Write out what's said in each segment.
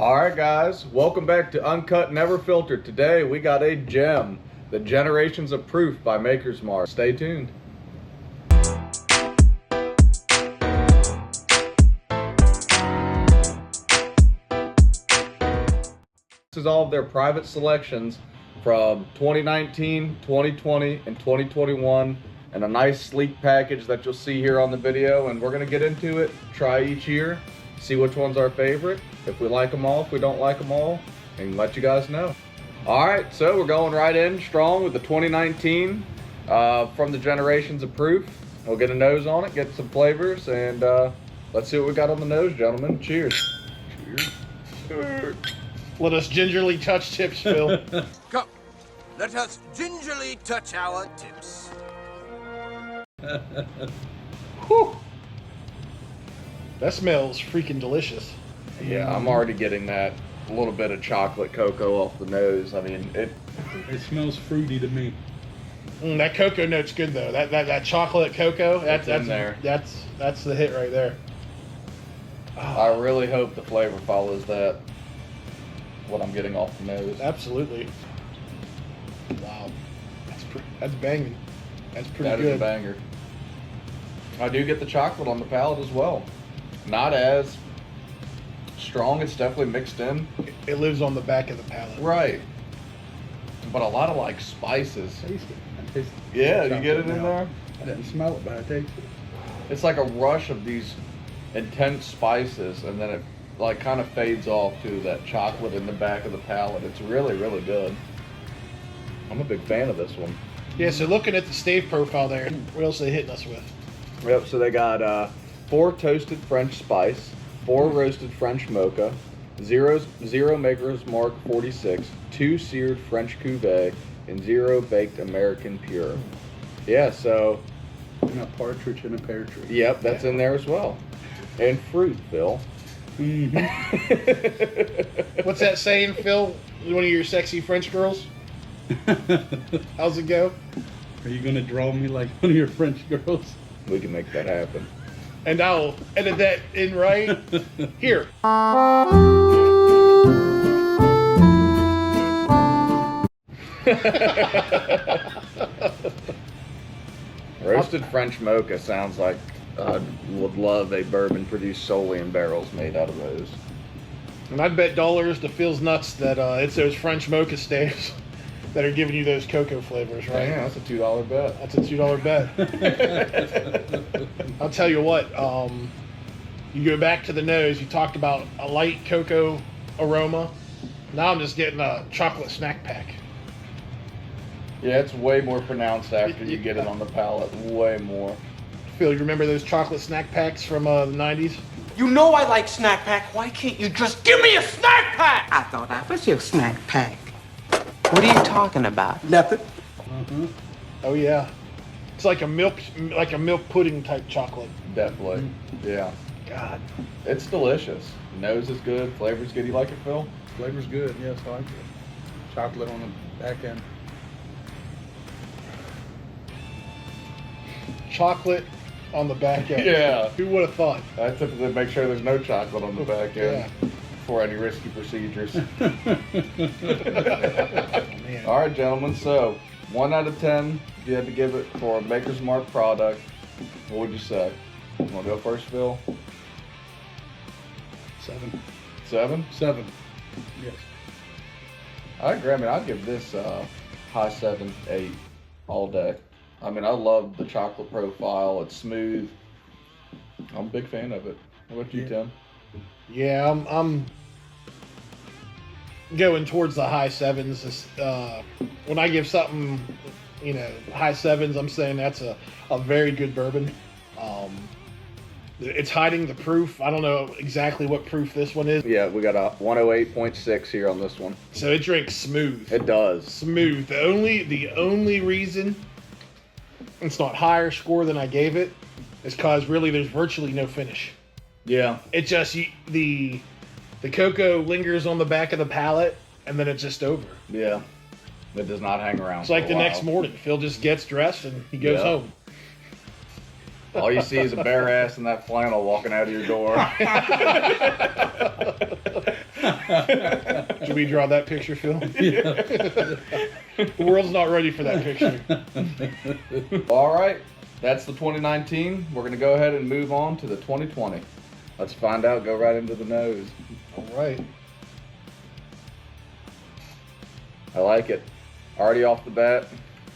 All right, guys, welcome back to Uncut Never Filtered. Today we got a gem, the Generations of Proof by Maker's Mark. Stay tuned. This is all of their private selections from 2019, 2020, and 2021, and a nice sleek package that you'll see here on the video. And we're gonna get into it, try each year, see which one's our favorite, if we like them all, if we don't like them all, and let you guys know. All right, so we're going right in strong with the 2019 from the Generations of Proof. We'll get a nose on it, get some flavors, and let's see what we got on the nose, gentlemen. Cheers. Cheers. Let us gingerly touch tips, Phil. Come, let us gingerly touch our tips. Whew. That smells freaking delicious. Yeah, I'm already getting that little bit of chocolate cocoa off the nose. I mean, it smells fruity to me. That cocoa note's good though. That chocolate cocoa, that's in there. That's the hit right there. I really hope the flavor follows that. What I'm getting off the nose. Absolutely. Wow, that's banging. That's pretty That good. is a banger. I do get the chocolate on the palate as well. Not as strong. It's definitely mixed in. It lives on the back of the palate. Right. But a lot of like spices. I taste it. Yeah, you get it in there? I didn't smell it, but I taste it. It's like a rush of these intense spices, and then it like kind of fades off to that chocolate in the back of the palate. It's really, really good. I'm a big fan of this one. Yeah, so looking at the stave profile there, what else are they hitting us with? Yep, so they got 4 toasted French spice, 4 roasted French mocha, 0 Maker's Mark 46, 2 seared French cuvee, and 0 baked American pure. Yeah, so... And a partridge and a pear tree. Yep, that's in there as well. And fruit, Phil. Mm-hmm. What's that saying, Phil? One of your sexy French girls? How's it go? Are you going to draw me like one of your French girls? We can make that happen. And I'll edit that in right here. Roasted French mocha sounds like I would love a bourbon produced solely in barrels made out of those. And I'd bet dollars to Phil's nuts that it's those French mocha staves that are giving you those cocoa flavors, right? Yeah, that's a $2 bet. That's a $2 bet. I'll tell you what, you go back to the nose, you talked about a light cocoa aroma. Now I'm just getting a chocolate snack pack. Yeah, it's way more pronounced after you get it on the palate. Way more. Phil, you remember those chocolate snack packs from the 90s? You know I like snack pack. Why can't you just give me a snack pack? I thought I was your snack pack. What are you talking about? Nothing. Mm-hmm. Oh yeah, it's like a milk pudding type chocolate. Definitely. Yeah. God, It's delicious. Nose is good. Flavor's good. You like it, Phil? Flavor's good, yes, I like it. Chocolate on the back end. chocolate on the back end. Yeah. Who would have thought? I typically make sure there's no chocolate on the back end before any risky procedures. Man. All right, gentlemen. So, 1 out of 10, if you had to give it for a Maker's Mark product, what would you say? You want to go first, Phil? 7. 7? 7. Yes. I agree. I mean, I'd give this high 7, 8 all day. I mean, I love the chocolate profile. It's smooth. I'm a big fan of it. What about you, Tim? Yeah, I'm going towards the high 7s. When I give something, high 7s, I'm saying that's a very good bourbon. It's hiding the proof. I don't know exactly what proof this one is. Yeah, we got a 108.6 here on this one. So it drinks smooth. It does. Smooth. The only reason it's not higher score than I gave it is because really there's virtually no finish. Yeah. It just the cocoa lingers on the back of the palate and then it's just over. Yeah. It does not hang around. It's like for the a while. next morning. Phil just gets dressed and he goes home. All you see is a bare ass in that flannel walking out of your door. Should we draw that picture, Phil? The world's not ready for that picture. All right, that's the 2019. We're gonna go ahead and move on to the 2020. Let's find out. Go right into the nose. All right. I like it. Already off the bat,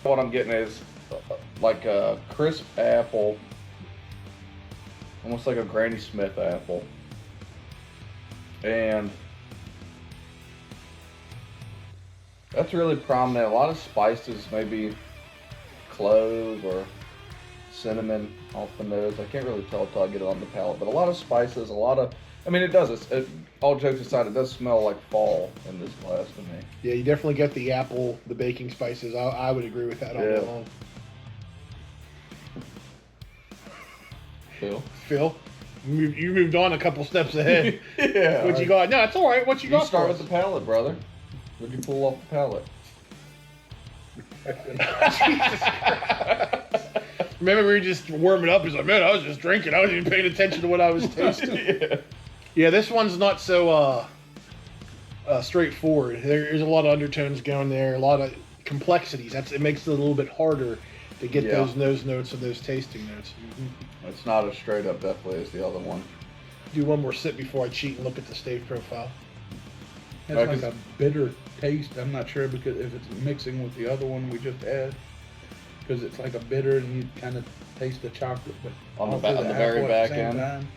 what I'm getting is like a crisp apple, almost like a Granny Smith apple, and that's really prominent. A lot of spices, maybe clove or cinnamon off the nose. I can't really tell until I get it on the palate, but a lot of spices, a lot of, I mean, it does, all jokes aside, it does smell like fall in this glass to me. Yeah, you definitely get the apple, the baking spices. I would agree with that all day long. Phil, you moved on a couple steps ahead. Yeah. What you got? No, it's all right. What you got? Start for with us? the palate, brother. What'd you pull off the palate? Remember, we were just warming up. He's like, man, I was just drinking. I wasn't even paying attention to what I was tasting. Yeah, this one's not so straightforward. There's a lot of undertones going there, a lot of complexities. It makes it a little bit harder to get those nose notes and those tasting notes. It's not as straight up, definitely, as the other one. Do one more sip before I cheat and look at the stave profile. It's like a bitter taste. I'm not sure because if it's mixing with the other one we just had, because it's like a bitter and you kind of taste the chocolate, but On the also on the apple very at back the same end, time.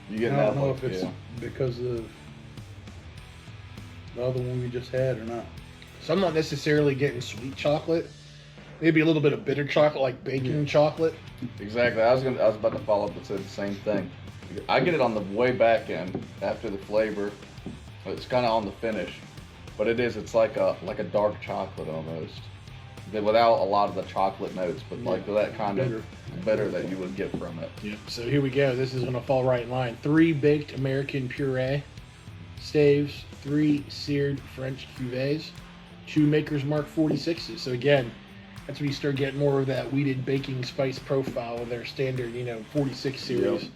you I get don't that know look, if it's because of the other one we just had or not. So I'm not necessarily getting sweet chocolate. Maybe a little bit of bitter chocolate, like baking chocolate. Exactly. I was about to follow up and say the same thing. I get it on the way back end after the flavor. It's kind of on the finish, but it's like a dark chocolate almost, without a lot of the chocolate notes, but like that kind of bitter that you would get from it. Yep. So here we go. This is going to fall right in line. 3 baked American puree staves, 3 seared French cuvées, 2 Maker's Mark 46s. So again, that's when you start getting more of that wheated baking spice profile of their standard, 46 series,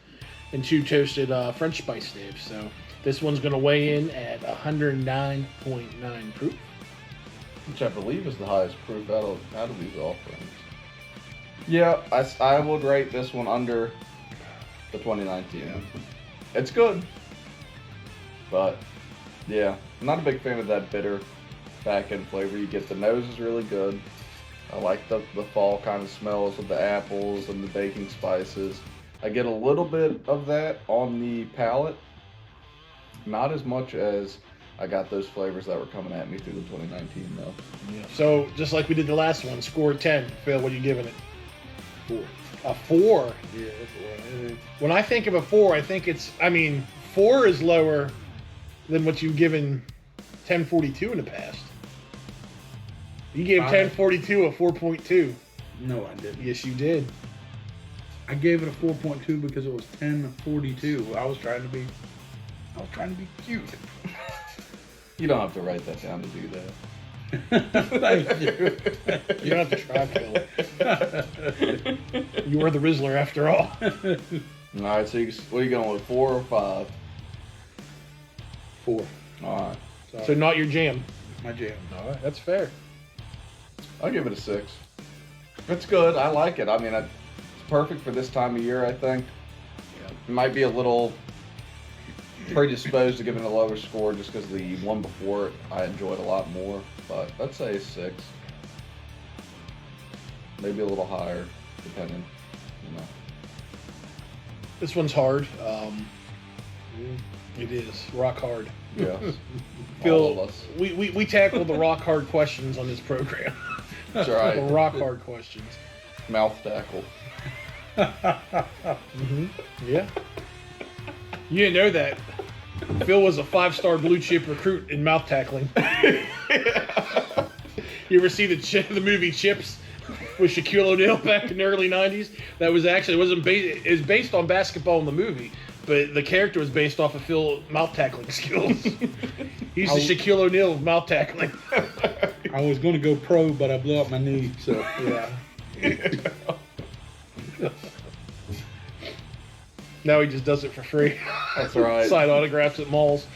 and 2 toasted French spice staves. So this one's going to weigh in at 109.9 proof. Which I believe is the highest proof out of these offerings. Yeah, I would rate this one under the 2019. Yeah. It's good, but yeah, I'm not a big fan of that bitter back end flavor you get. The nose is really good. I like the fall kind of smells of the apples and the baking spices. I get a little bit of that on the palate, not as much as I got those flavors that were coming at me through the 2019 though. Yeah. So just like we did the last one, score 10. Phil, what are you giving it? 4. A 4? Yeah, that's what When I think of a 4, I think 4 is lower than what you've given 1042 in the past. You gave 1042 a 4.2. No, I didn't. Yes, you did. I gave it a 4.2 because it was 1042. I was trying to be cute. You don't have to write that down to do that. Thank you. You don't have to try, Phil. You were the Rizzler after all. All right, so what are you going with, 4 or 5? 4. All right. Sorry. So not your jam. My jam. All right, that's fair. I'll give it a 6. It's good. I like it. I mean, it's perfect for this time of year, I think. It might be a little predisposed to giving a lower score just because the one before it I enjoyed a lot more, but I'd say 6. Maybe a little higher, depending, This one's hard. It is rock hard. Yes. Phil, All of us. we tackle the rock hard questions on this program. That's right. The rock hard questions. Mouth tackle. Yeah. You didn't know that. Phil was a 5-star blue chip recruit in mouth tackling. You ever see the movie Chips with Shaquille O'Neal back in the early 90s? That was actually, it was based on basketball in the movie, but the character was based off of Phil's mouth tackling skills. He's the Shaquille O'Neal of mouth tackling. I was going to go pro, but I blew up my knee, so yeah. Now he just does it for free. That's right. Sign autographs at malls.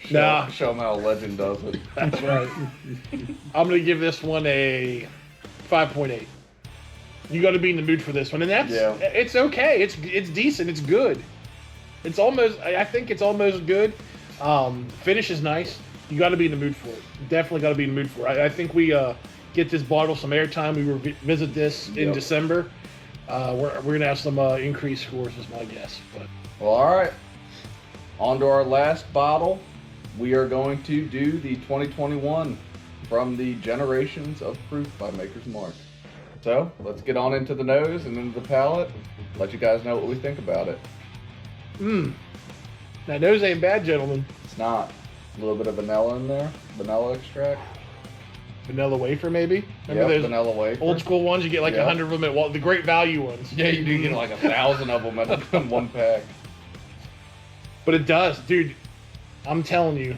Nah. Show him how a legend does it. That's right. I'm going to give this one a 5.8. You got to be in the mood for this one, and it's okay. It's decent. It's good. It's almost. I think it's almost good. Finish is nice. You got to be in the mood for it. Definitely got to be in the mood for it. I think we get this bottle some airtime. We revisit this in December. We're gonna have some increased scores, is my guess. But Well, all right. On to our last bottle. We are going to do the 2021 from the Generations of Proof by Maker's Mark. So let's get on into the nose and into the palate. Let you guys know what we think about it. That nose ain't bad, gentlemen. It's not. A little bit of vanilla in there. Vanilla extract. Vanilla wafer, maybe. Remember Yep, those vanilla wafer. old school ones? You get like 100 of them at the great value ones. Yeah, you do get like 1,000 of them in one pack. But it does, dude. I'm telling you,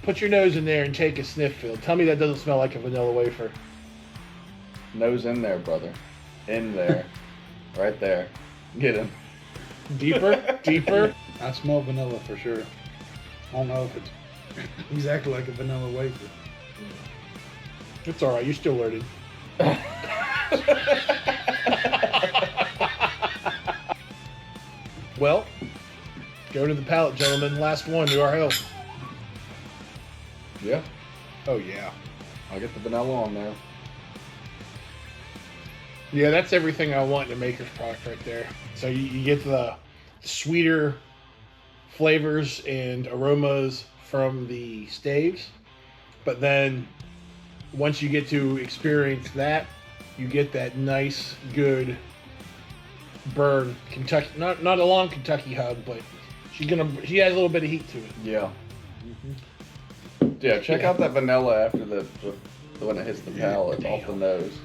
put your nose in there and take a sniff, Phil. Tell me that doesn't smell like a vanilla wafer. Nose in there, brother. In there. Right there. Get him. Deeper, deeper. I smell vanilla for sure. I don't know if it's exactly like a vanilla wafer. It's all right. You're still learning. Well, go to the palate, gentlemen. Last one to our health. Yeah. Oh, yeah. I'll get the vanilla on there. Yeah, that's everything I want in a Maker's product right there. So you get the sweeter flavors and aromas from the staves, but then once you get to experience that, you get that nice, good burn Kentucky. Not a long Kentucky hug, but she has a little bit of heat to it. Yeah. Yeah, check out that vanilla after when it hits the palate off the nose.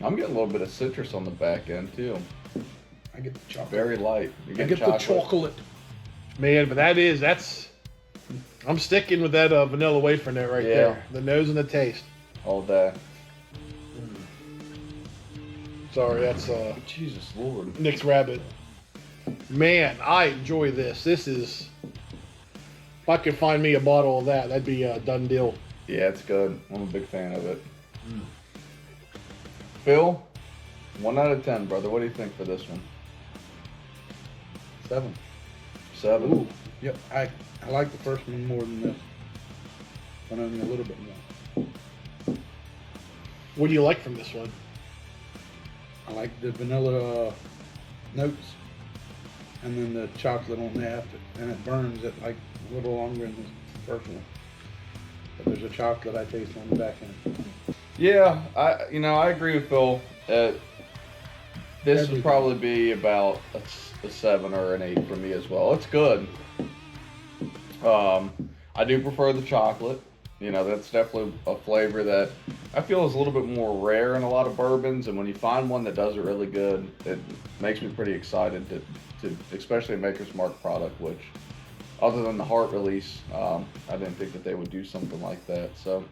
I'm getting a little bit of citrus on the back end too. I get the chocolate. Very light. You I get the chocolate. Man, but that's. I'm sticking with that vanilla wafer note right there. The nose and the taste. all day. Sorry, that's Jesus Lord. Nick's Rabbit. Man, I enjoy this. This is. If I could find me a bottle of that, that'd be a done deal. Yeah, it's good. I'm a big fan of it. Phil, 1 out of 10, brother. What do you think for this one? 7. 7. Ooh. Yep. I like the first one more than this. But only a little bit more. What do you like from this one? I like the vanilla notes, and then the chocolate on the after, and it burns it like a little longer than the first one. But there's a chocolate I taste on the back end. Yeah, I agree with Phil. This Everything. would probably be about a 7 or an 8 for me as well. It's good. I do prefer the chocolate. You know, that's definitely a flavor that I feel is a little bit more rare in a lot of bourbons. And when you find one that does it really good, it makes me pretty excited to especially a Maker's Mark product, which other than the Heart release, I didn't think that they would do something like that. So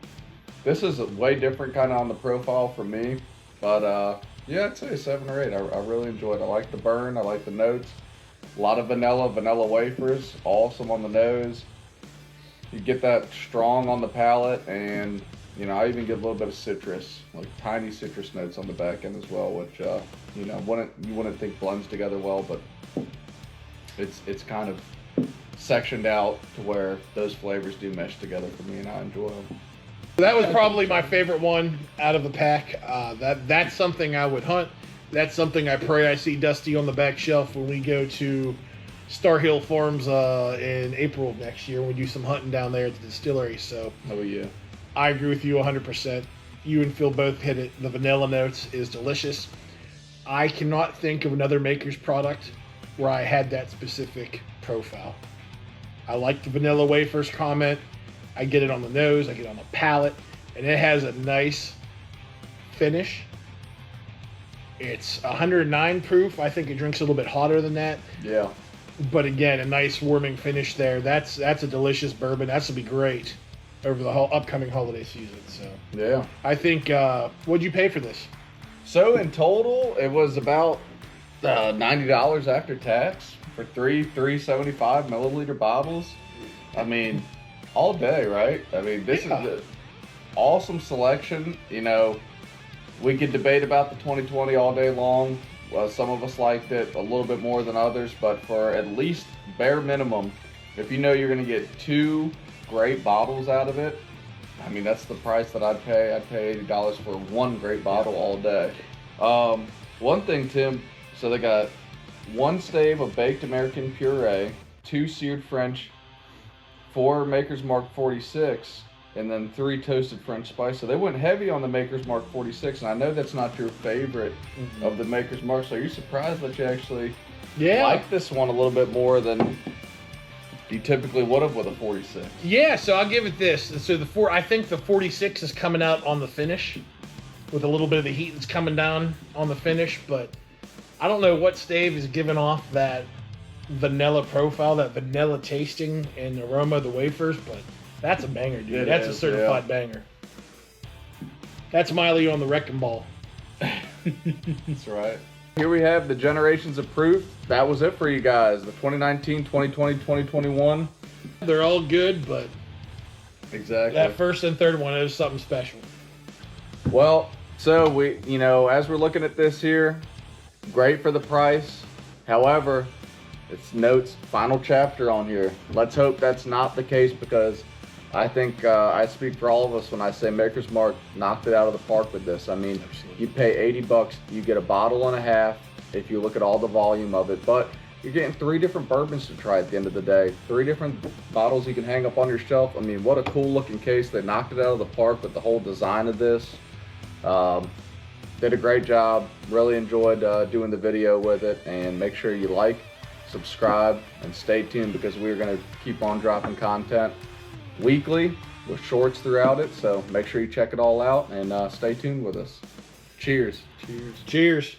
this is a way different kind of on the profile for me. But yeah, I'd say a 7 or 8. I really enjoyed it. I like the burn. I like the notes. A lot of vanilla wafers. Awesome on the nose. You get that strong on the palate, and I even get a little bit of citrus, like tiny citrus notes on the back end as well, which you wouldn't think blends together well, but it's kind of sectioned out to where those flavors do mesh together for me, and I enjoy them. That was probably my favorite one out of the pack. That's something I would hunt. That's something I pray I see Dusty on the back shelf when we go to Star Hill Farms in April of next year when we do some hunting down there at the distillery. So Oh yeah. I agree with you 100%. You and Phil both hit it. The vanilla notes is delicious. I cannot think of another Maker's product where I had that specific profile. I like the vanilla wafers comment. I get it on the nose, I get it on the palate, and it has a nice finish. It's 109 proof. I think it drinks a little bit hotter than that. Yeah. But again, a nice warming finish there. That's a delicious bourbon. That's gonna be great over the whole upcoming holiday season. So Yeah. I think what'd you pay for this? So in total, it was about $90 after tax for three 375 milliliter bottles. I mean, all day, right? I mean, this is an awesome selection. You know, we could debate about the 2020 all day long. Some of us liked it a little bit more than others, but for at least bare minimum, if you know you're going to get 2 great bottles out of it, I mean, that's the price that I'd pay. I'd pay $80 for 1 great bottle all day. One thing, Tim, so they got 1 stave of baked American puree, 2 seared French, 4 Maker's Mark 46, and then 3 toasted French spice. So they went heavy on the Maker's Mark 46, and I know that's not your favorite of the Maker's Mark. So are you surprised that you actually like this one a little bit more than you typically would have with a 46? Yeah, so I'll give it this. So I think the 46 is coming out on the finish with a little bit of the heat that's coming down on the finish, but I don't know what stave is giving off that vanilla profile, that vanilla tasting and aroma of the wafers, but that's a banger, dude. That's a certified banger. That's Miley on the wrecking ball. That's right. Here we have the Generations of Proof. That was it for you guys. The 2019, 2020, 2021. They're all good, but exactly that first and third one is something special. Well, so we, you know, as we're looking at this here, great for the price. However, it's notes final chapter on here. Let's hope that's not the case, because I think I speak for all of us when I say Maker's Mark knocked it out of the park with this. I mean, you pay $80, you get a bottle and a half if you look at all the volume of it, but you're getting 3 different bourbons to try at the end of the day. 3 different bottles you can hang up on your shelf. I mean, what a cool looking case. They knocked it out of the park with the whole design of this. Did a great job. Really enjoyed doing the video with it, and make sure you like, subscribe, and stay tuned, because we're going to keep on dropping content weekly with shorts throughout it. So make sure you check it all out and stay tuned with us. Cheers. Cheers.